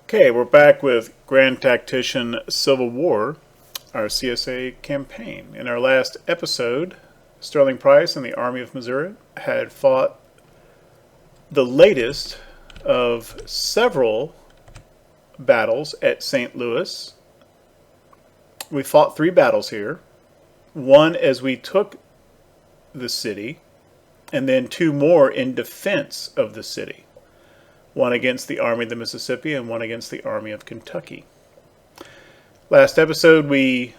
Okay, we're back with Grand Tactician Civil War, our CSA campaign. In our last episode, Sterling Price and the Army of Missouri had fought the latest of several battles at St. Louis. We fought 3 battles here. One as we took the city, and then 2 more in defense of the city. One against the Army of the Mississippi and one against the Army of Kentucky. Last episode, we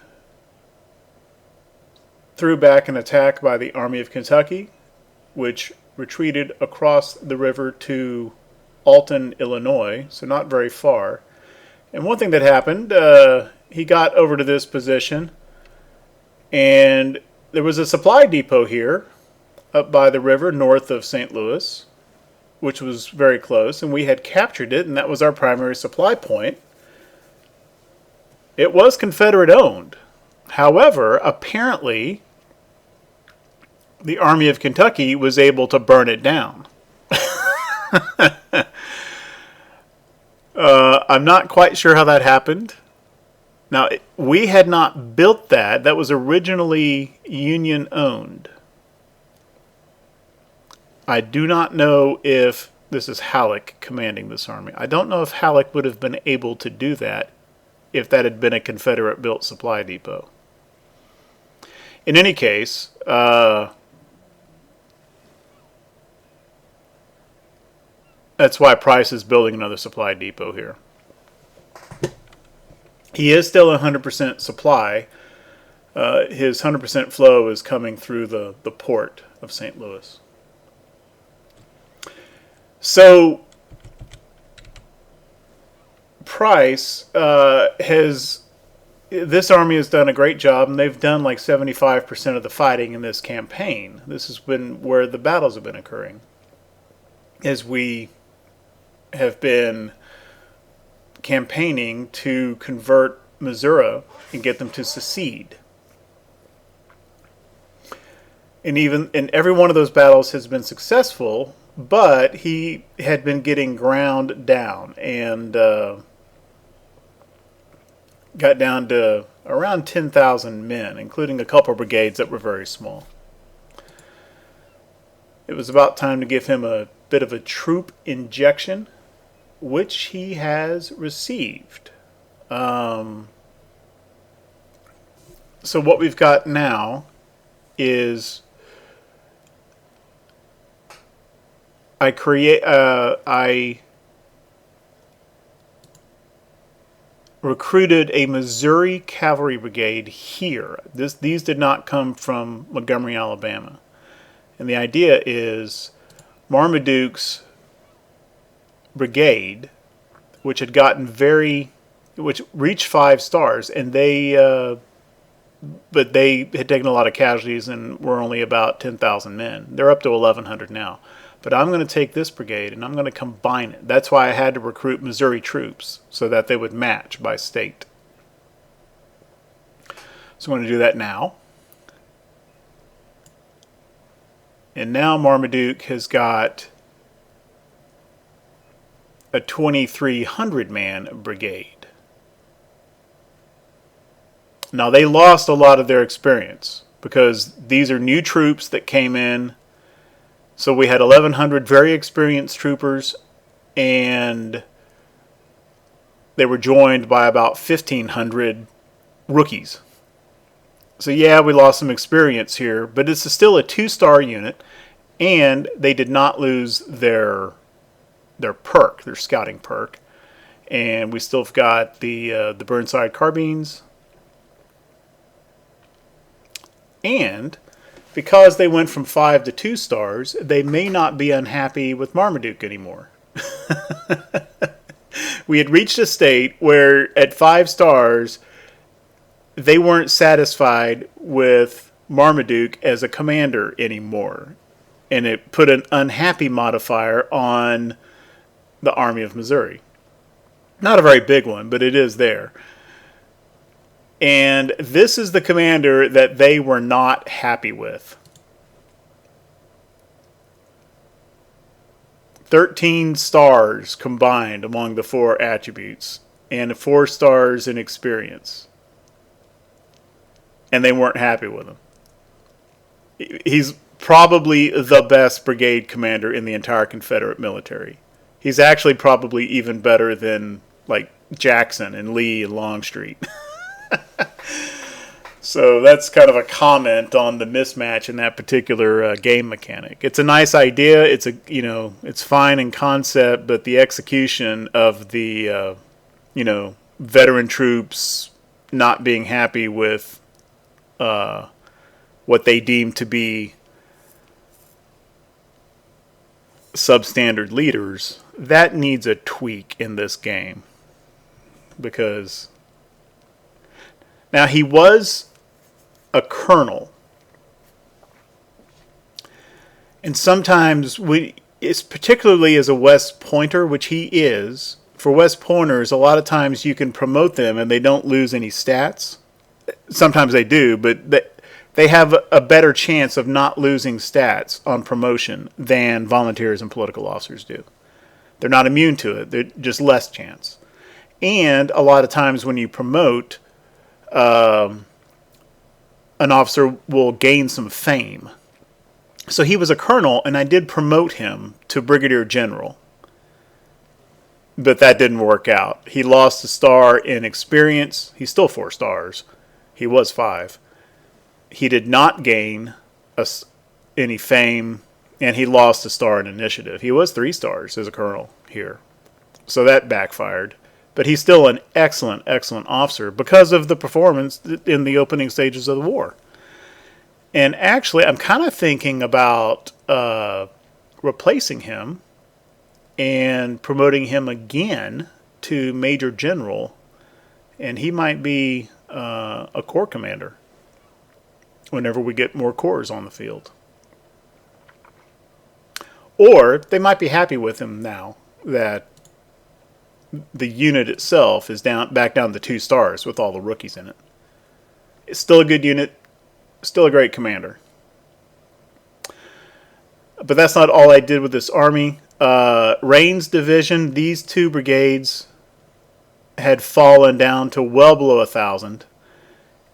threw back an attack by the Army of Kentucky, which retreated across the river to Alton, Illinois, so not very far. And one thing that happened, he got over to this position, and there was a supply depot here up by the river north of St. Louis, which was very close, and we had captured it, and that was our primary supply point. It was Confederate owned. However, apparently, the Army of Kentucky was able to burn it down. I'm not quite sure how that happened. Now, we had not built that. That was originally Union owned. I do not know if this is Halleck commanding this army. I don't know if Halleck would have been able to do that if that had been a Confederate-built supply depot. In any case, that's why Price is building another supply depot here. He is still 100% supply. His 100% flow is coming through the port of St. Louis. So Price this army has done a great job, and they've done like 75% of the fighting in this campaign. This has been where the battles have been occurring, as we have been campaigning to convert Missouri and get them to secede. And every one of those battles has been successful. But he had been getting ground down and got down to around 10,000 men, including a couple of brigades that were very small. It was about time to give him a bit of a troop injection, which he has received. So what we've got now is I recruited a Missouri cavalry brigade here. These did not come from Montgomery, Alabama. And the idea is Marmaduke's brigade, which reached 5 stars, and but they had taken a lot of casualties and were only about 10,000 men. They're up to 1,100 now. But I'm going to take this brigade and I'm going to combine it. That's why I had to recruit Missouri troops, so that they would match by state. So I'm going to do that now. And now Marmaduke has got a 2,300-man brigade. Now, they lost a lot of their experience because these are new troops that came in. So we had 1,100 very experienced troopers, and they were joined by about 1,500 rookies. So yeah, we lost some experience here, but it's still a 2-star unit, and they did not lose their perk, their scouting perk. And we still have got the Burnside carbines. And because they went from 5 to 2 stars, they may not be unhappy with Marmaduke anymore. We had reached a state where at 5 stars, they weren't satisfied with Marmaduke as a commander anymore. And it put an unhappy modifier on the Army of Missouri. Not a very big one, but it is there. And this is the commander that they were not happy with. 13 stars combined among the 4 attributes, and 4 stars in experience. And they weren't happy with him. He's probably the best brigade commander in the entire Confederate military. He's actually probably even better than, like, Jackson and Lee and Longstreet. So that's kind of a comment on the mismatch in that particular game mechanic. It's a nice idea. It's fine in concept, but the execution of the veteran troops not being happy with what they deem to be substandard leaders, that needs a tweak in this game. Because now he was a colonel, and sometimes it's particularly as a West Pointer, which he is. For West Pointers, a lot of times you can promote them and they don't lose any stats. Sometimes they do, but they have a better chance of not losing stats on promotion than volunteers and political officers do. They're not immune to it. They're just less chance. And a lot of times when you promote, an officer will gain some fame. So he was a colonel, and I did promote him to brigadier general. But that didn't work out. He lost a star in experience. He's still 4 stars. He was 5. He did not gain any fame, and he lost a star in initiative. He was 3 stars as a colonel here. So that backfired. But he's still an excellent, excellent officer because of the performance in the opening stages of the war. And actually, I'm kind of thinking about replacing him and promoting him again to Major General. And he might be a corps commander whenever we get more corps on the field. Or they might be happy with him now that the unit itself is back down to 2 stars with all the rookies in it. It's still a good unit, still a great commander. But that's not all I did with this army. Rains division, these 2 brigades had fallen down to well below 1,000.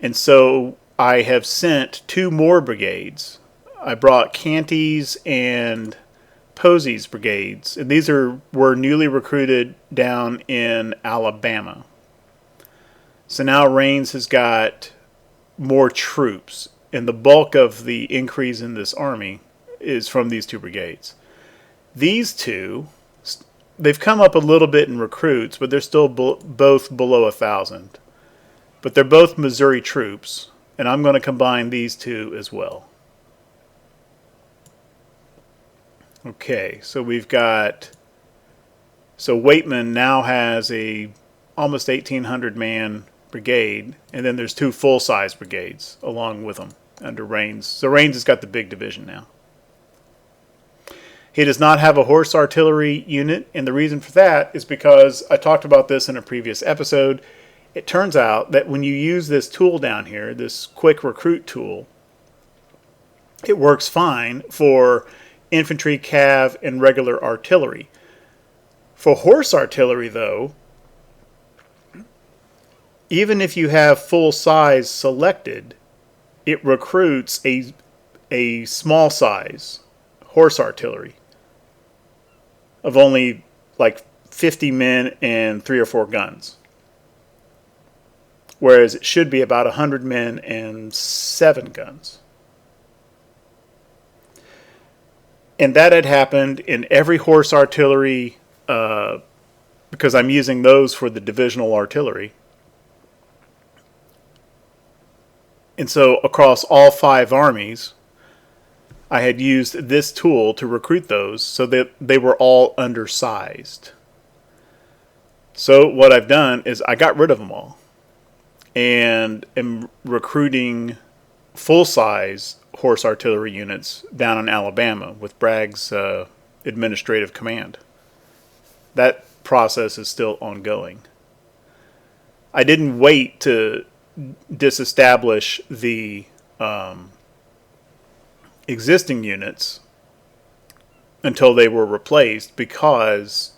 And so I have sent 2 more brigades. I brought Canty's and Posey's brigades, and these were newly recruited down in Alabama. So now Rains has got more troops, and the bulk of the increase in this army is from these 2 brigades. These 2, they've come up a little bit in recruits, but they're still both below 1,000. But they're both Missouri troops, and I'm going to combine these 2 as well. Okay, so we've got, so Waitman now has a almost 1,800 man brigade, and then there's 2 full-size brigades along with them under Rains. So Rains has got the big division now. He does not have a horse artillery unit, and the reason for that is because I talked about this in a previous episode. It turns out that when you use this tool down here, this quick recruit tool, it works fine for infantry, cav, and regular artillery. For horse artillery, though, even if you have full size selected, it recruits a small size horse artillery of only like 50 men and 3 or 4 guns. Whereas it should be about 100 men and 7 guns. And that had happened in every horse artillery, because I'm using those for the divisional artillery. And so across all 5 armies, I had used this tool to recruit those so that they were all undersized. So what I've done is I got rid of them all and am recruiting full-size horse artillery units down in Alabama with Bragg's administrative command. That process is still ongoing. I didn't wait to disestablish the existing units until they were replaced, because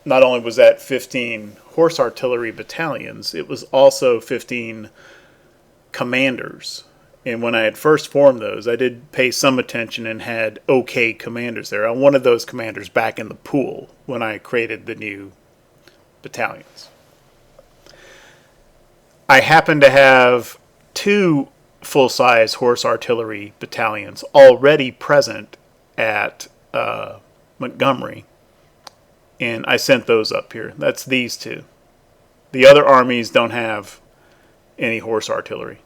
not only was that 15 horse artillery battalions, it was also 15 commanders. And when I had first formed those, I did pay some attention and had okay commanders there. I wanted those commanders back in the pool when I created the new battalions. I happened to have 2 full-size horse artillery battalions already present at Montgomery, and I sent those up here. That's these 2. The other armies don't have any horse artillery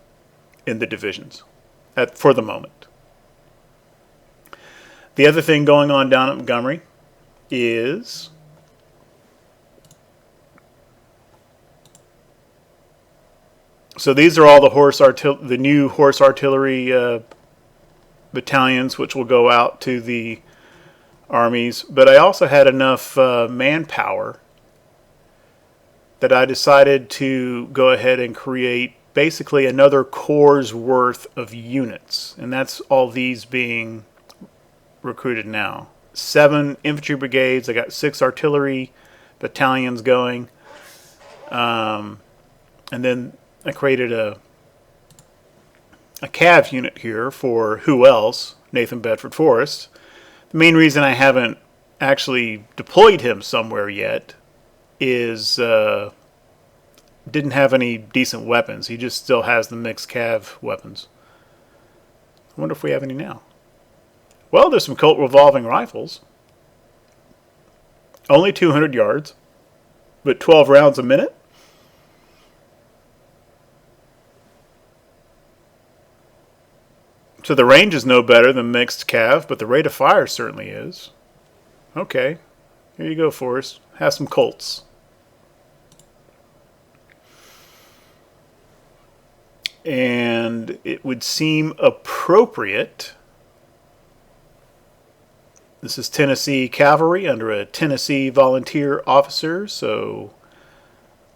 in the divisions for the moment. The other thing going on down at Montgomery is so these are all the new horse artillery battalions, which will go out to the armies. But I also had enough manpower that I decided to go ahead and create basically another corps worth of units, and that's all these being recruited now. 7 infantry brigades. I got 6 artillery battalions going, and then I created a cav unit here for who else? Nathan Bedford Forrest. The main reason I haven't actually deployed him somewhere yet is didn't have any decent weapons. He just still has the mixed cav weapons. I wonder if we have any now. Well, there's some Colt revolving rifles. Only 200 yards, but 12 rounds a minute. So the range is no better than mixed cav, but the rate of fire certainly is. Okay, here you go, Forrest. Have some Colts. And it would seem appropriate. This is Tennessee Cavalry under a Tennessee volunteer officer, so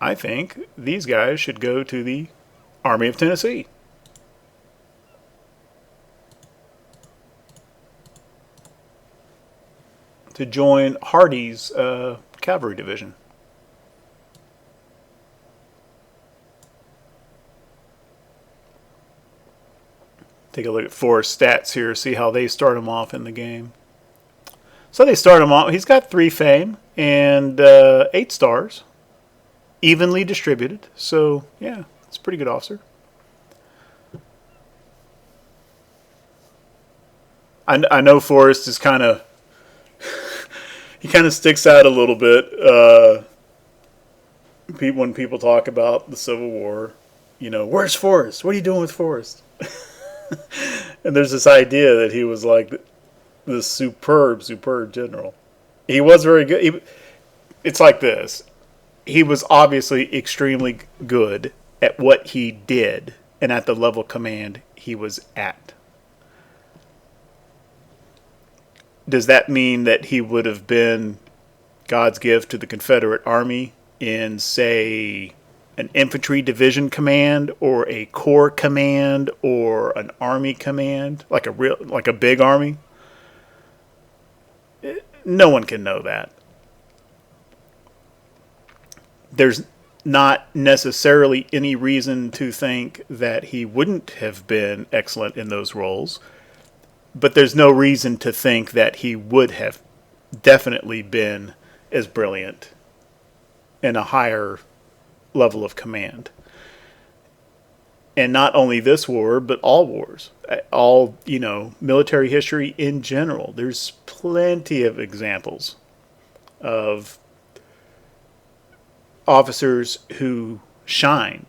I think these guys should go to the Army of Tennessee. To join Hardee's cavalry division. Take a look at Forrest's stats here, see how they start him off in the game. So they start him off. He's got 3 fame and 8 stars, evenly distributed. So yeah, it's a pretty good officer. I know Forrest is kind of he kind of sticks out a little bit. When people talk about the Civil War, you know, where's Forrest? What are you doing with Forrest? And there's this idea that he was like this superb general. He was very good. It's like this. He was obviously extremely good at what he did and at the level of command he was at. Does that mean that he would have been God's gift to the Confederate Army in, say, an infantry division command or a corps command or an army command, like a big army? No one can know that. There's not necessarily any reason to think that he wouldn't have been excellent in those roles, but there's no reason to think that he would have definitely been as brilliant in a higher level of command. And not only this war, but all wars, all, military history in general. There's plenty of examples of officers who shone,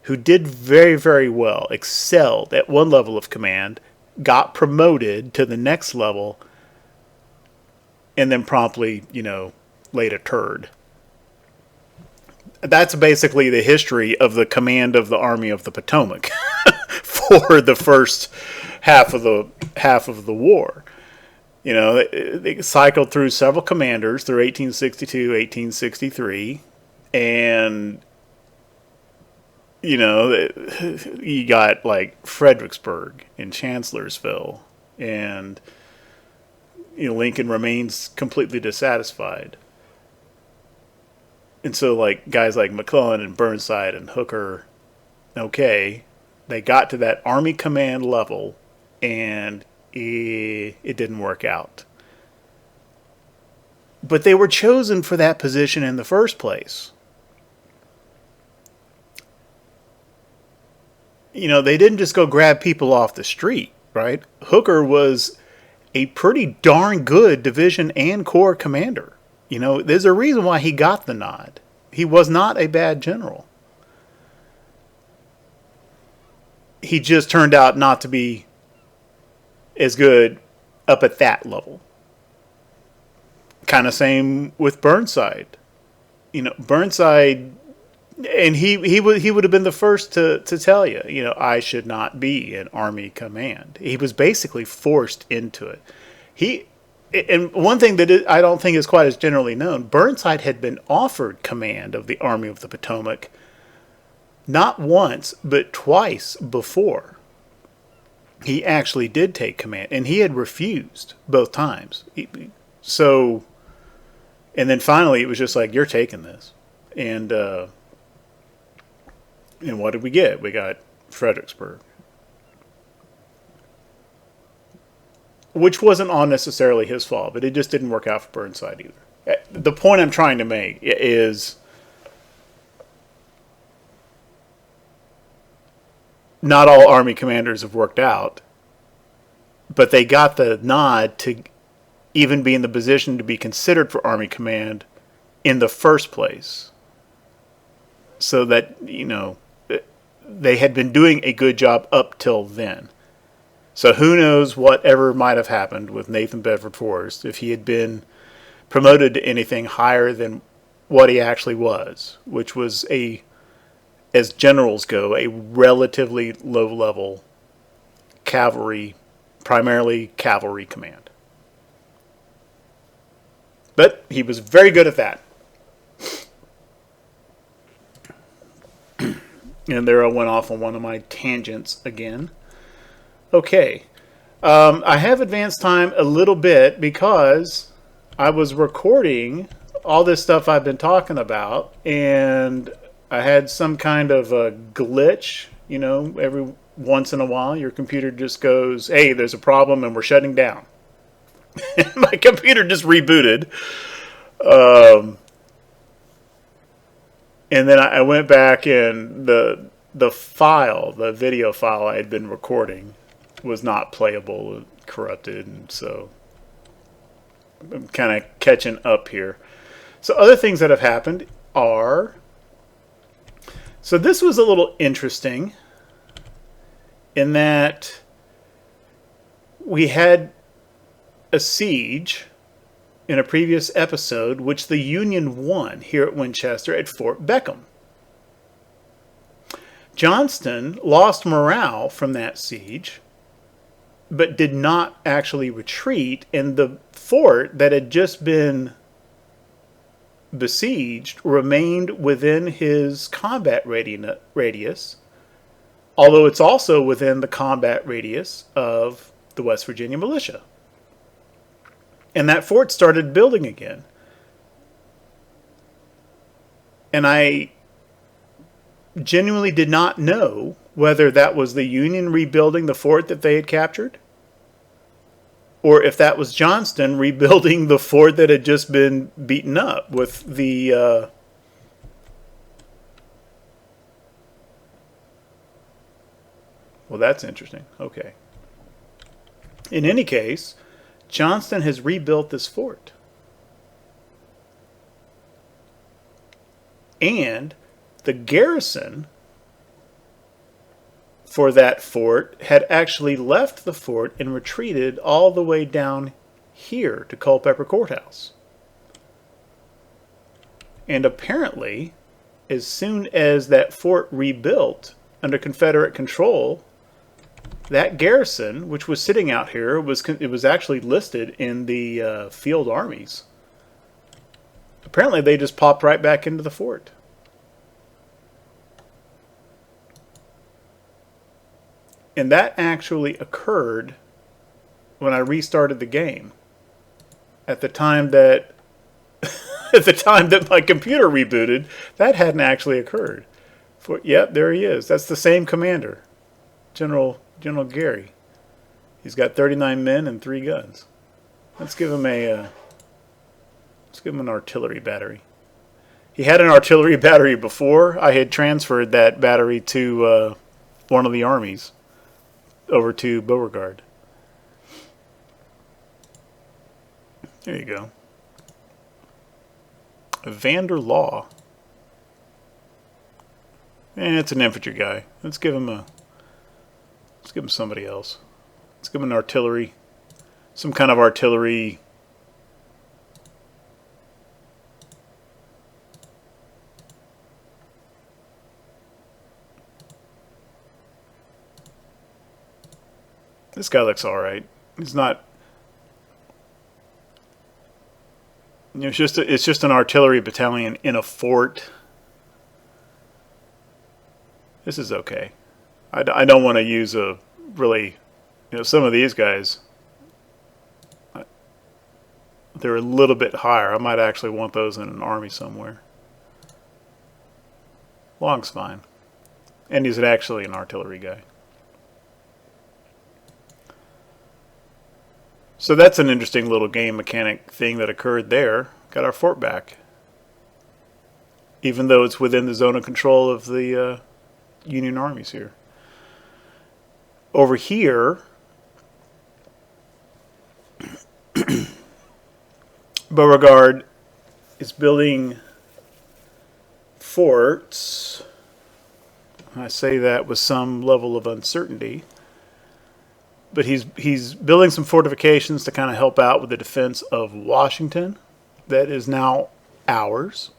who did very, very well, excelled at one level of command, got promoted to the next level, and then promptly, laid a turd. That's basically the history of the command of the Army of the Potomac for the first half of the war. They cycled through several commanders through 1862, 1863, and you got like Fredericksburg and Chancellorsville And Lincoln remains completely dissatisfied. And so, like, guys like McClellan and Burnside and Hooker, okay, they got to that Army command level, and it didn't work out. But they were chosen for that position in the first place. They didn't just go grab people off the street, right? Hooker was a pretty darn good division and corps commander. There's a reason why he got the nod. He was not a bad general. He just turned out not to be as good up at that level. Kind of same with Burnside. Burnside, and he would have been the first to tell you, I should not be in Army command. He was basically forced into it. And one thing that I don't think is quite as generally known, Burnside had been offered command of the Army of the Potomac not once, but twice before. He actually did take command, and he had refused both times. So, and then finally it was just like, you're taking this. And what did we get? We got Fredericksburg. Which wasn't all necessarily his fault, but it just didn't work out for Burnside either. The point I'm trying to make is not all Army commanders have worked out, but they got the nod to even be in the position to be considered for Army command in the first place. So that, they had been doing a good job up till then. So who knows whatever might have happened with Nathan Bedford Forrest if he had been promoted to anything higher than what he actually was, which was as generals go, a relatively low-level cavalry, primarily cavalry command. But he was very good at that. And there I went off on one of my tangents again. Okay, I have advanced time a little bit because I was recording all this stuff I've been talking about, and I had some kind of a glitch. Every once in a while your computer just goes, hey, there's a problem and we're shutting down. My computer just rebooted. And then I went back, and the video file I had been recording was not playable, corrupted, and so I'm kind of catching up here. So other things that have happened are, so this was a little interesting in that we had a siege in a previous episode, which the Union won here at Winchester at Fort Beckham. Johnston lost morale from that siege, but did not actually retreat, and the fort that had just been besieged remained within his combat radius, although it's also within the combat radius of the West Virginia militia. And that fort started building again. And I genuinely did not know whether that was the Union rebuilding the fort that they had captured, or if that was Johnston rebuilding the fort that had just been beaten up with the well, that's interesting. Okay. In any case, Johnston has rebuilt this fort. And the garrison for that fort had actually left the fort and retreated all the way down here to Culpeper Courthouse. And apparently, as soon as that fort rebuilt under Confederate control, that garrison, which was sitting out here, was actually listed in the field armies. Apparently, they just popped right back into the fort. And that actually occurred when I restarted the game. At the time that at the time that my computer rebooted, that hadn't actually occurred. Yep, there he is. That's the same commander, General Gary. He's got 39 men and 3 guns. Let's give him an artillery battery. He had an artillery battery before. I had transferred that battery to one of the armies over to Beauregard. There you go. Vander Law. It's an infantry guy. Let's give him somebody else. Let's give him an artillery. Some kind of artillery. This guy looks alright. He's not. It's just an artillery battalion in a fort. This is okay. I don't want to use a really, some of these guys, they're a little bit higher. I might actually want those in an army somewhere. Long's fine. And he's actually an artillery guy. So that's an interesting little game mechanic thing that occurred there. Got our fort back. Even though it's within the zone of control of the Union armies here. Over here, Beauregard is building forts. I say that with some level of uncertainty. But he's building some fortifications to kind of help out with the defense of Washington. That is now ours.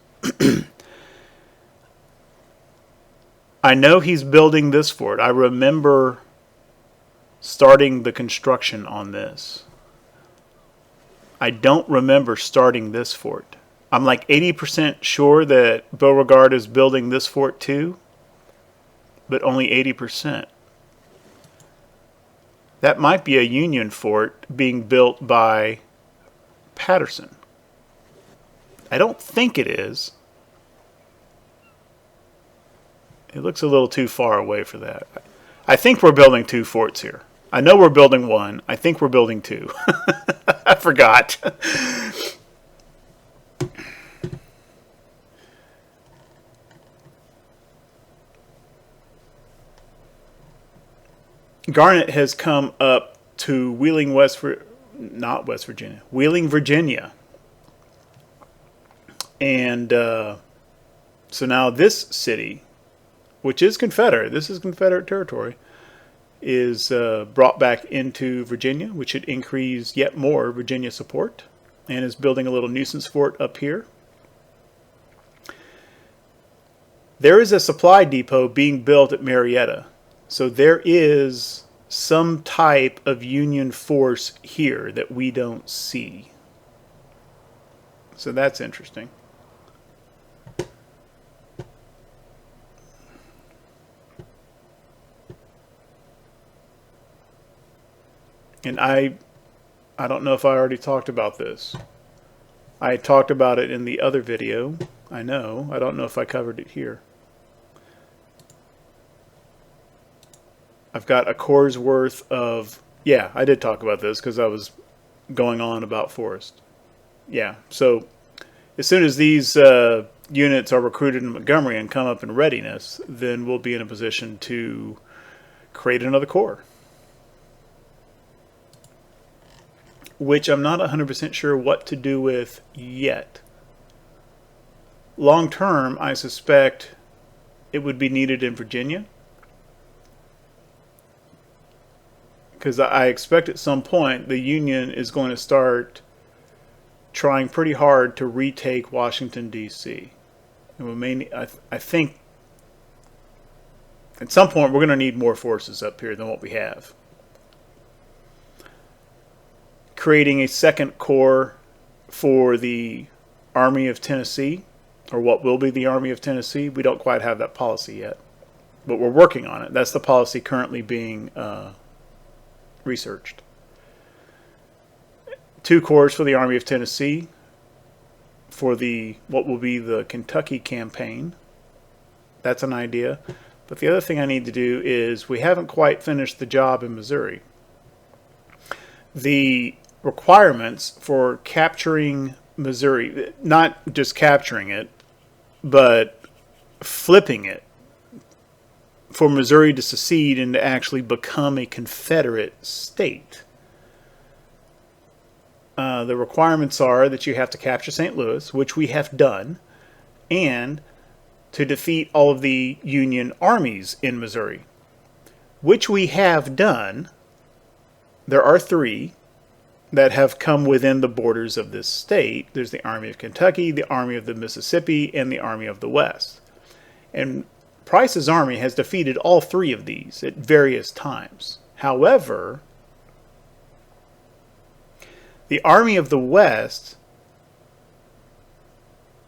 I know he's building this fort. I remember starting the construction on this. I don't remember starting this fort. I'm like 80% sure that Beauregard is building this fort too, but only 80%. That might be a Union fort being built by Patterson. I don't think it is. It looks a little too far away for that. I think we're building 2 forts here. I know we're building 1. I think we're building 2. I forgot. Garnett has come up to Wheeling, Wheeling, Virginia. And so now this city, which is Confederate, this is Confederate territory, is brought back into Virginia, which should increase yet more Virginia support, and is building a little nuisance fort up here. There is a supply depot being built at Marietta. So there is some type of Union force here that we don't see. So that's interesting. And I don't know if I already talked about this. I talked about it in the other video. I know. I don't know if I covered it here. I've got a corps worth of... Yeah, I did talk about this because I was going on about Forrest. Yeah, so as soon as these units are recruited in Montgomery and come up in readiness, then we'll be in a position to create another corps. Which I'm not 100% sure what to do with yet. Long term, I suspect it would be needed in Virginia. Because I expect at some point the Union is going to start trying pretty hard to retake Washington, D.C. And I think at some point we're going to need more forces up here than what we have. Creating a second corps for the Army of Tennessee, or what will be the Army of Tennessee. We don't quite have that policy yet, but we're working on it. That's the policy currently being researched. 2 corps for the Army of Tennessee for what will be the Kentucky campaign. That's an idea. But the other thing I need to do is we haven't quite finished the job in Missouri. The requirements for capturing Missouri, not just capturing it, but flipping it for Missouri to secede and to actually become a Confederate state. The requirements are that you have to capture St. Louis, which we have done, and to defeat all of the Union armies in Missouri, which we have done. There are 3 that have come within the borders of this state. There's the Army of Kentucky, the Army of the Mississippi, and the Army of the West. And Price's army has defeated all 3 of these at various times. However, the Army of the West,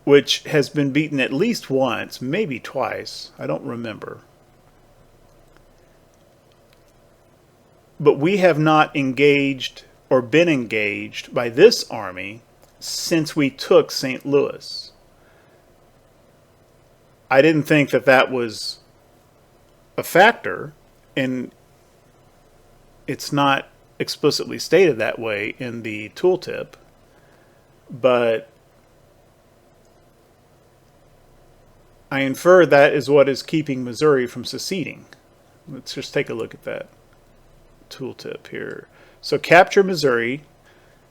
which has been beaten at least once, maybe twice, I don't remember, but we have not engaged or been engaged by this army since we took St. Louis. I didn't think that that was a factor, and it's not explicitly stated that way in the tooltip, but I infer that is what is keeping Missouri from seceding. Let's just take a look at that tooltip here. So capture Missouri,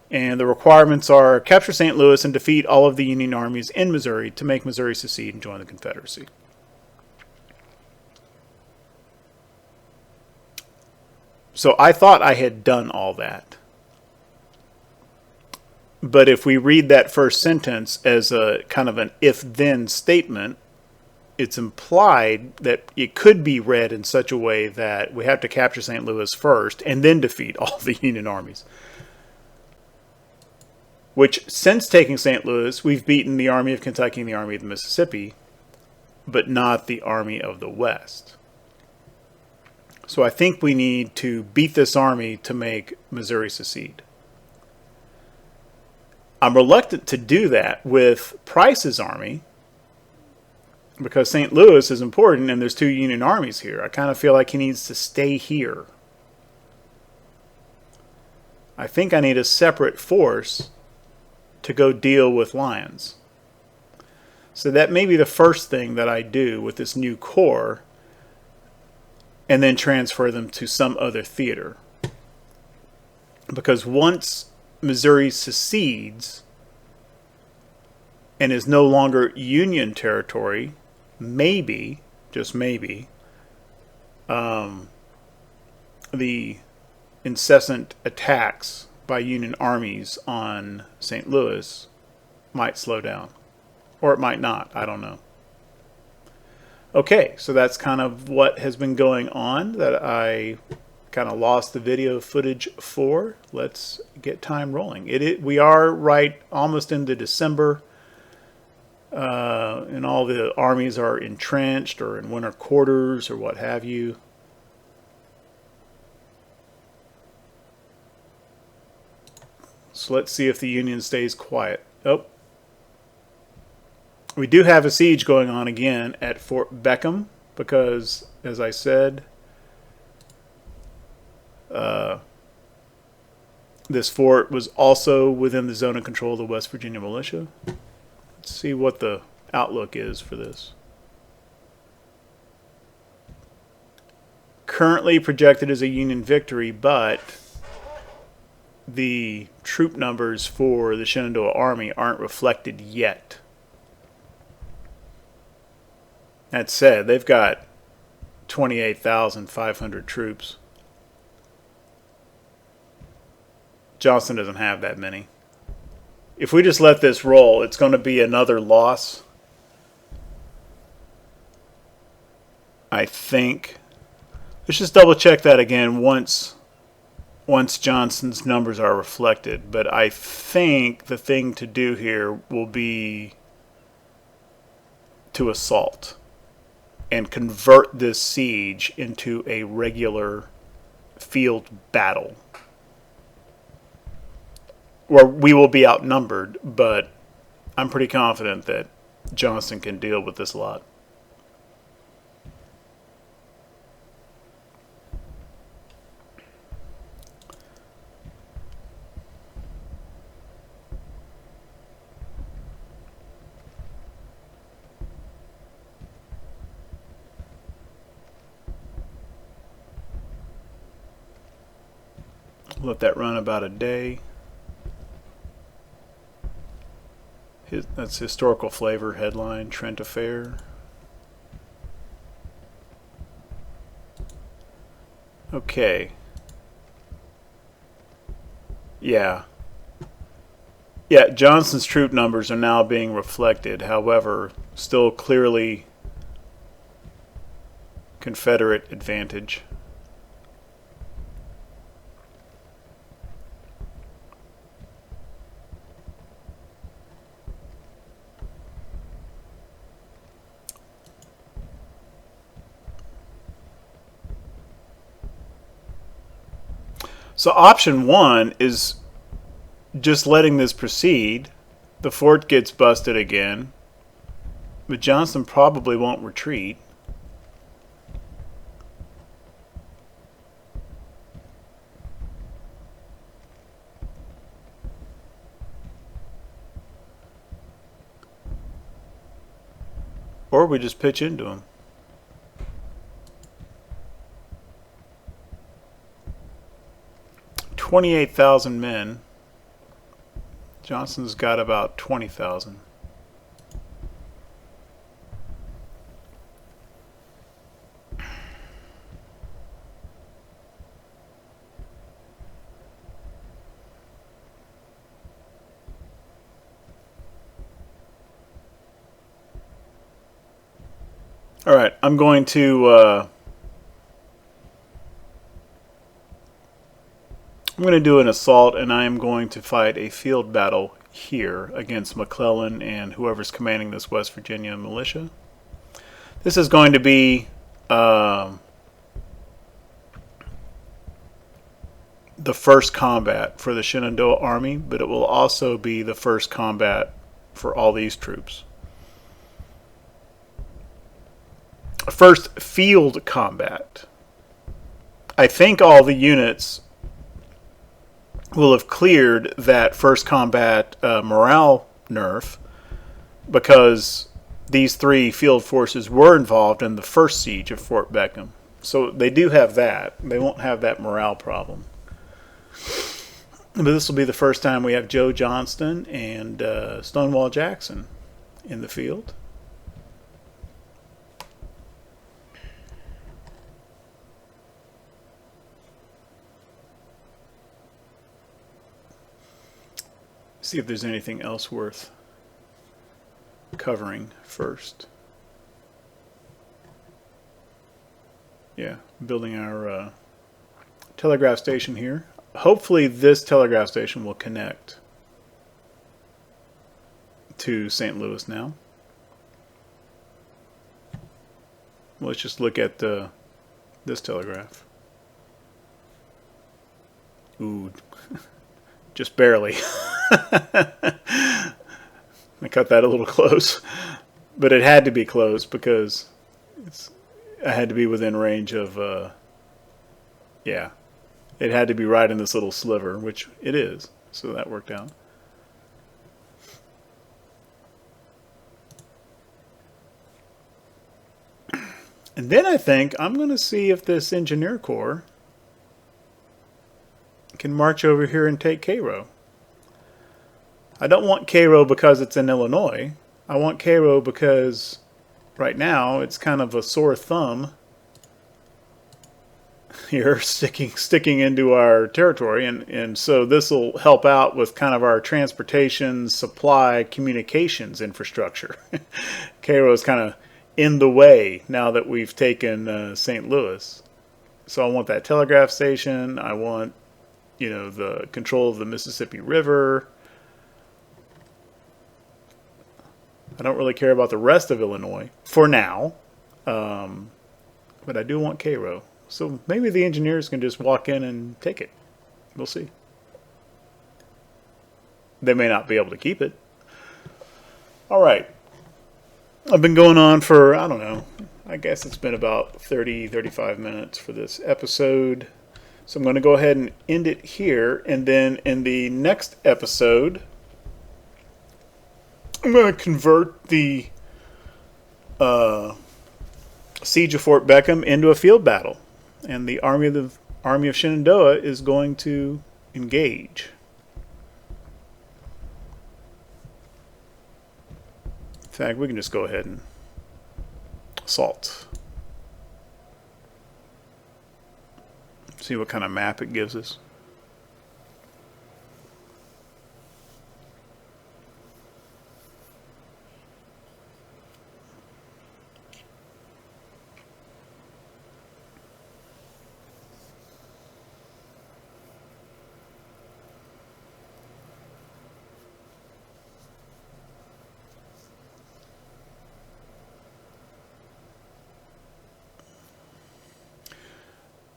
and the requirements are capture St. Louis and defeat all of the Union armies in Missouri to make Missouri secede and join the Confederacy. So I thought I had done all that. But if we read that first sentence as a kind of an if-then statement, it's implied that it could be read in such a way that we have to capture St. Louis first and then defeat all the Union armies. Which, since taking St. Louis, we've beaten the Army of Kentucky and the Army of the Mississippi, but not the Army of the West. So I think we need to beat this army to make Missouri secede. I'm reluctant to do that with Price's army because St. Louis is important and there's 2 Union armies here. I kind of feel like he needs to stay here. I think I need a separate force to go deal with Lyons. So that may be the first thing that I do with this new corps, and then transfer them to some other theater. Because once Missouri secedes and is no longer Union territory, maybe, just maybe, the incessant attacks by Union armies on St. Louis might slow down. Or it might not, I don't know. Okay, so that's kind of what has been going on that I kind of lost the video footage for. Let's get time rolling. We are right almost into December, and all the armies are entrenched or in winter quarters or what have you. So let's see if the Union stays quiet. Oh. We do have a siege going on again at Fort Beckham because, as I said, this fort was also within the zone of control of the West Virginia militia. Let's see what the outlook is for this. Currently projected as a Union victory, but the troop numbers for the Shenandoah Army aren't reflected yet. That said, they've got 28,500 troops. Johnston doesn't have that many. If we just let this roll, it's going to be another loss. I think. Let's just double check that again once Johnston's numbers are reflected. But I think the thing to do here will be to assault and convert this siege into a regular field battle. or we will be outnumbered, but I'm pretty confident that Johnston can deal with this lot. Let that run about a day. That's historical flavor headline, Trent Affair. Okay. Yeah. Yeah, Johnston's troop numbers are now being reflected. However, still clearly Confederate advantage. So option one is just letting this proceed. The fort gets busted again, but Johnston probably won't retreat. Or we just pitch into him. $28,000 men. Johnston's got about 20,000. All right, I'm going to do an assault, and I am going to fight a field battle here against McClellan and whoever's commanding this West Virginia militia. This is going to be the first combat for the Shenandoah Army, but it will also be the first combat for all these troops. First field combat. I think all the units will have cleared that first combat morale nerf because these three field forces were involved in the first siege of Fort Beckham. So they do have that. They won't have that morale problem. But this will be the first time we have Joe Johnston and Stonewall Jackson in the field. See if there's anything else worth covering first. Yeah, building our telegraph station here. Hopefully this telegraph station will connect to St. Louis now. Let's just look at this telegraph. Ooh, just barely. I cut that a little close, but it had to be close because I had to be within range of, yeah, it had to be right in this little sliver, which it is, so that worked out. And then I think I'm going to see if this engineer corps can march over here and take Cairo. I don't want Cairo because it's in Illinois. I want Cairo because right now it's kind of a sore thumb here sticking into our territory, and so this will help out with kind of our transportation, supply, communications infrastructure. Cairo is kind of in the way now that we've taken St. Louis. So I want that telegraph station. I want, you know, the control of the Mississippi River. I don't really care about the rest of Illinois for now, but I do want Cairo. So maybe the engineers can just walk in and take it. We'll see. they may not be able to keep it. All right. I've been going on for, I don't know, I guess it's been about 35 minutes for this episode. So I'm going to go ahead and end it here. And then in the next episode, I'm going to convert the siege of Fort Beckham into a field battle. And the Army of Shenandoah is going to engage. In fact, we can just go ahead and assault. See what kind of map it gives us.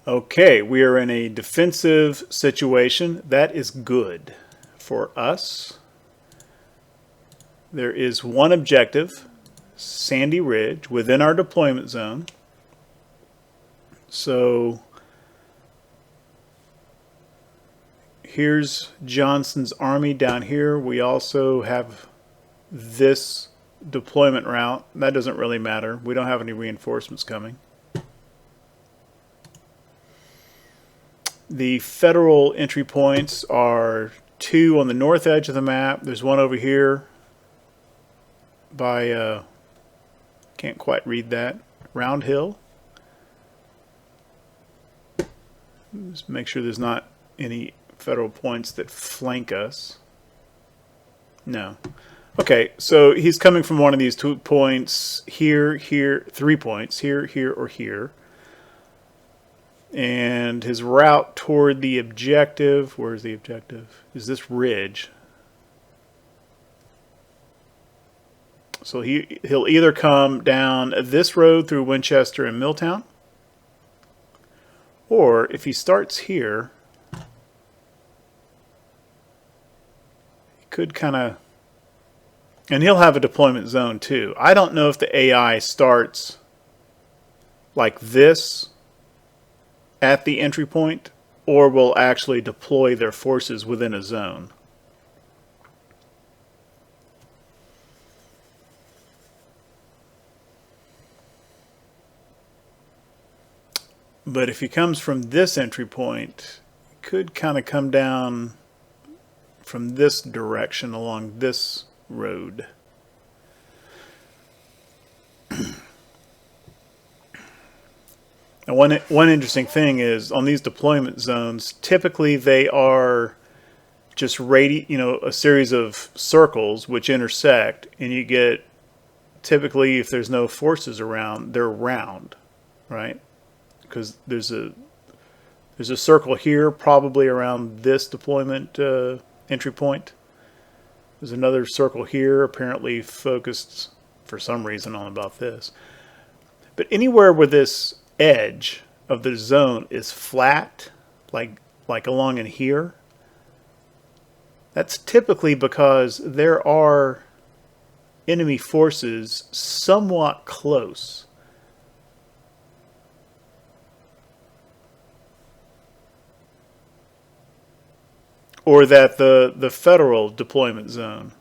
Okay, we are in a defensive situation. That is good for us. There is one objective, Sandy Ridge, within our deployment zone. So here's Johnston's army down here. We also have this deployment route. That doesn't really matter. We don't have any reinforcements coming. The federal entry points are 2 on the north edge of the map. There's one over here by, can't quite read that, Round Hill. Just make sure there's not any federal points that flank us. No. Okay, so he's coming from one of these 2 points here, here, 3 points, here, here, or here. And his route toward the objective, where's the objective? Is this ridge. So he'll either come down this road through Winchester and Milltown, or if he starts here, he could kind of, and he'll have a deployment zone too. I don't know if the AI starts like this at the entry point, or will actually deploy their forces within a zone. But if he comes from this entry point, he could kind of come down from this direction along this road. And one interesting thing is on these deployment zones, typically they are just a series of circles which intersect, and you get, typically if there's no forces around, they're round, right? Because there's a circle here probably around this deployment entry point. There's another circle here apparently focused for some reason on about this. But anywhere where this edge of the zone is flat, like along in here, that's typically because there are enemy forces somewhat close. Or that the federal deployment zone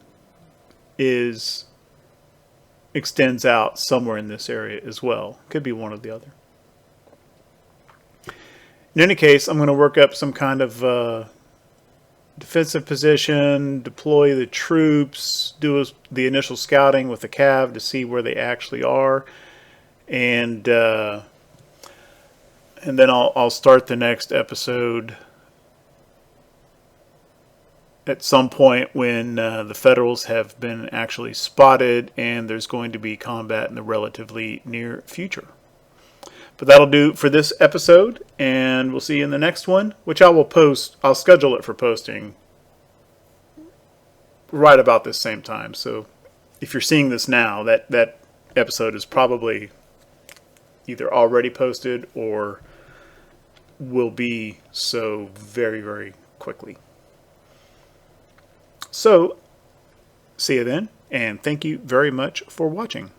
extends out somewhere in this area as well. Could be one or the other. In any case, I'm going to work up some kind of defensive position, deploy the troops, do the initial scouting with the cav to see where they actually are, and then I'll start the next episode at some point when the Federals have been actually spotted and there's going to be combat in the relatively near future. But that'll do for this episode, and we'll see you in the next one, which I will post. I'll schedule it for posting right about this same time. So if you're seeing this now, that episode is probably either already posted or will be so very, very quickly. So, see you then, and thank you very much for watching.